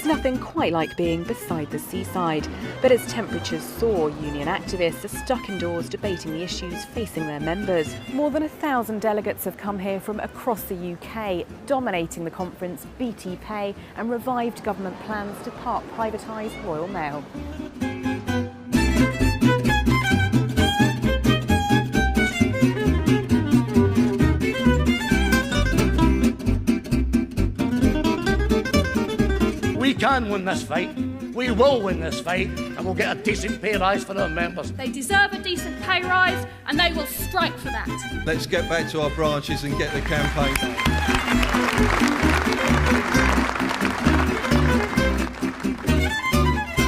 There's nothing quite like being beside the seaside, but as temperatures soar, union activists are stuck indoors debating the issues facing their members. More than 1,000 delegates have come here from across the UK, dominating the conference BT Pay and revived government plans to part privatise Royal Mail. We can win this fight, we will win this fight, and we'll get a decent pay rise for our members. They deserve a decent pay rise and they will strike for that. Let's get back to our branches and get the campaign.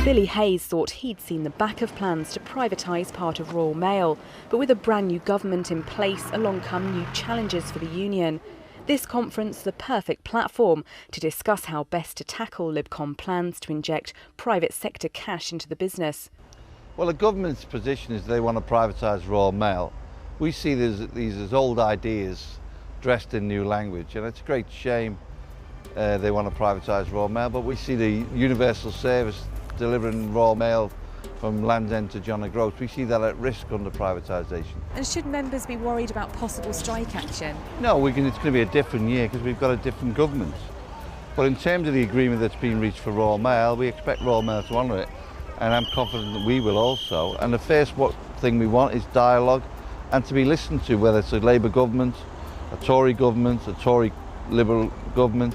Billy Hayes thought he'd seen the back of plans to privatise part of Royal Mail, but with a brand new government in place, along come new challenges for the union. This conference the perfect platform to discuss how best to tackle LibCom plans to inject private sector cash into the business. Well, the government's position is they want to privatise Royal Mail. We see these as old ideas dressed in new language, and it's a great shame they want to privatise Royal Mail, but we see the universal service delivering Royal Mail from Land's End to John O'Groats. We see that at risk under privatisation. And should members be worried about possible strike action? No, it's going to be a different year because we've got a different government. But in terms of the agreement that's been reached for Royal Mail, we expect Royal Mail to honour it, and I'm confident that we will also. And the first thing we want is dialogue and to be listened to, whether it's a Labour government, a Tory government, a Tory Liberal government,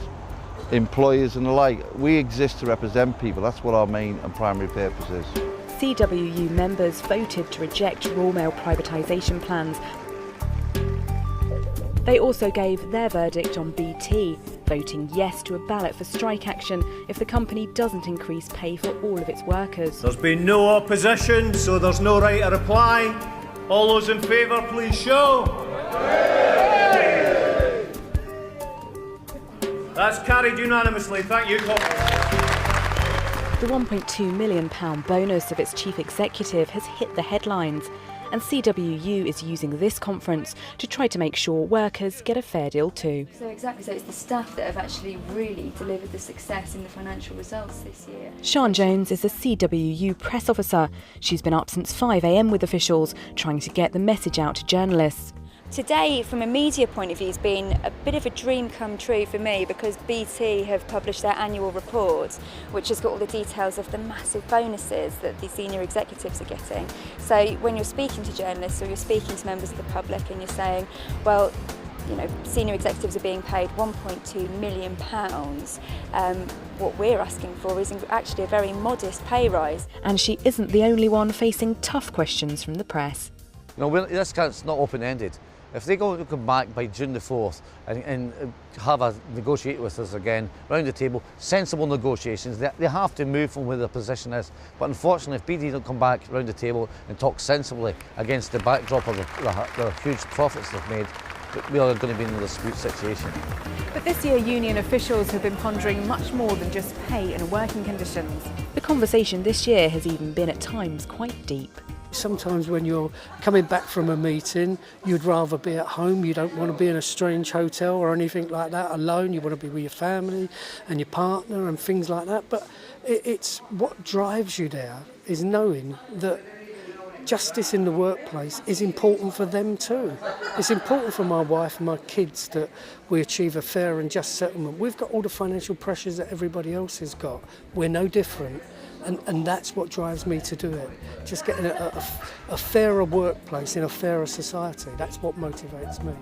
employers and the like. We exist to represent people. That's what our main and primary purpose is. CWU members voted to reject Royal Mail privatisation plans. They also gave their verdict on BT, voting yes to a ballot for strike action if the company doesn't increase pay for all of its workers. There's been no opposition, so there's no right to reply. All those in favour, please show. That's carried unanimously. Thank you, The £1.2 million bonus of its chief executive has hit the headlines, and CWU is using this conference to try to make sure workers get a fair deal too. So exactly, so it's the staff that have actually really delivered the success in the financial results this year. Sian Jones is a CWU press officer. She's been up since 5 a.m. with officials, trying to get the message out to journalists. Today, from a media point of view, has been a bit of a dream come true for me because BT have published their annual report, which has got all the details of the massive bonuses that the senior executives are getting. So when you're speaking to journalists or you're speaking to members of the public and you're saying, well, you know, senior executives are being paid £1.2 million, what we're asking for is actually a very modest pay rise. And she isn't the only one facing tough questions from the press. No, this is not open-ended. If they go to come back by June the 4th and have a negotiate with us again, round the table, sensible negotiations, they have to move from where their position is. But unfortunately, if BT don't come back round the table and talk sensibly against the backdrop of the huge profits they've made, we are going to be in a dispute situation. But this year, union officials have been pondering much more than just pay and working conditions. The conversation this year has even been at times quite deep. Sometimes when you're coming back from a meeting, you'd rather be at home. You don't want to be in a strange hotel or anything like that alone. You want to be with your family and your partner and things like that. But it's what drives you there is knowing that justice in the workplace is important for them too. It's important for my wife and my kids that we achieve a fair and just settlement. We've got all the financial pressures that everybody else has got. We're no different. And that's what drives me to do it. Just getting a fairer workplace in a fairer society. That's what motivates me.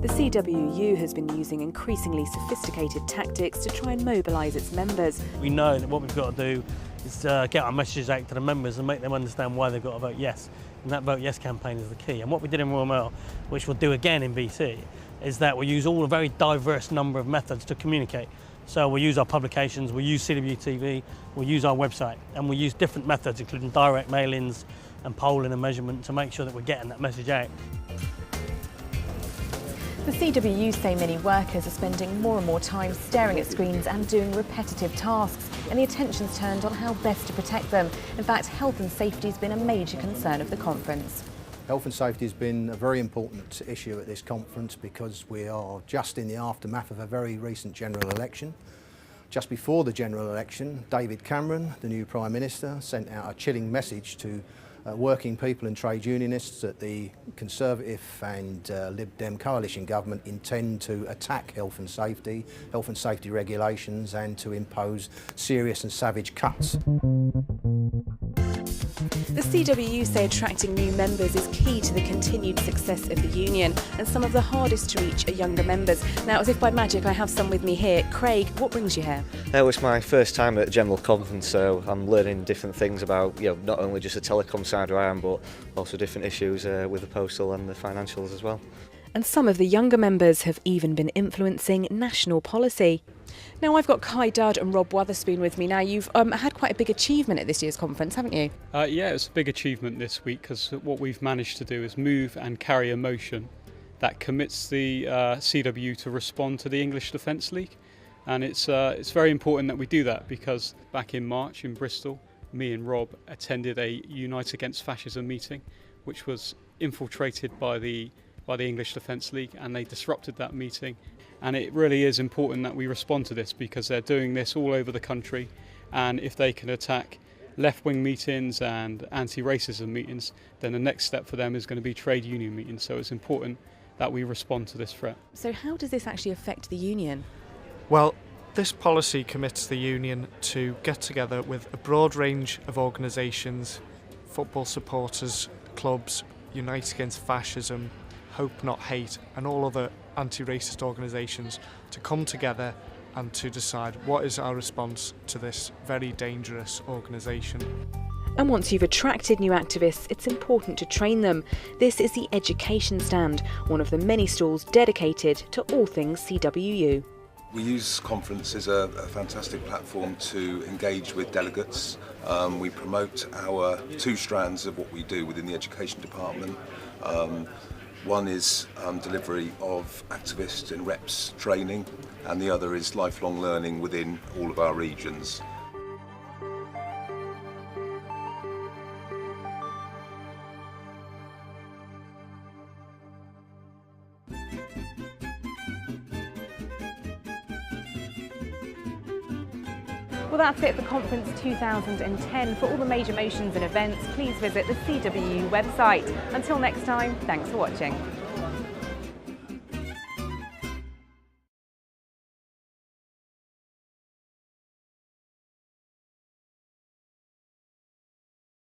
The CWU has been using increasingly sophisticated tactics to try and mobilise its members. We know that what we've got to do is get our messages out to the members and make them understand why they've got to vote yes. And that vote yes campaign is the key. And what we did in Royal Mail, which we'll do again in BT, is that we use all a very diverse number of methods to communicate. So we'll use our publications, we'll use CWU TV, we'll use our website, and we'll use different methods, including direct mail-ins and polling and measurement, to make sure that we're getting that message out. The CWU say many workers are spending more and more time staring at screens and doing repetitive tasks, and the attention's turned on how best to protect them. In fact, health and safety has been a major concern of the conference. Health and safety has been a very important issue at this conference because we are just in the aftermath of a very recent general election. Just before the general election, David Cameron, the new Prime Minister, sent out a chilling message to working people and trade unionists that the Conservative and Lib Dem coalition government intend to attack health and safety regulations and to impose serious and savage cuts. The CWU say attracting new members is key to the continued success of the union, and some of the hardest to reach are younger members. Now, as if by magic, I have some with me here. Craig, what brings you here? It's my first time at a general conference, so I'm learning different things about, not only just the telecom side where I am, but also different issues with the postal and the financials as well. And some of the younger members have even been influencing national policy. Now, I've got Kai Dudd and Rob Wotherspoon with me. Now, you've had quite a big achievement at this year's conference, haven't you? Yeah, it's a big achievement this week because what we've managed to do is move and carry a motion that commits the CWU to respond to the English Defence League. And it's very important that we do that because back in March in Bristol, me and Rob attended a Unite Against Fascism meeting, which was infiltrated by the English Defence League, and they disrupted that meeting. And it really is important that we respond to this because they're doing this all over the country, and if they can attack left-wing meetings and anti-racism meetings, then the next step for them is going to be trade union meetings. So it's important that we respond to this threat. So how does this actually affect the union? Well, this policy commits the union to get together with a broad range of organisations, football supporters, clubs, Unite Against Fascism, Hope Not Hate, and all other anti-racist organisations to come together and to decide what is our response to this very dangerous organisation. And once you've attracted new activists, it's important to train them. This is the Education Stand, one of the many stalls dedicated to all things CWU. We use conference as a fantastic platform to engage with delegates. We promote our two strands of what we do within the education department. One is delivery of activist and reps training, and the other is lifelong learning within all of our regions. Well, that's it for Conference 2010. For all the major motions and events, please visit the CWU website. Until next time, thanks for watching.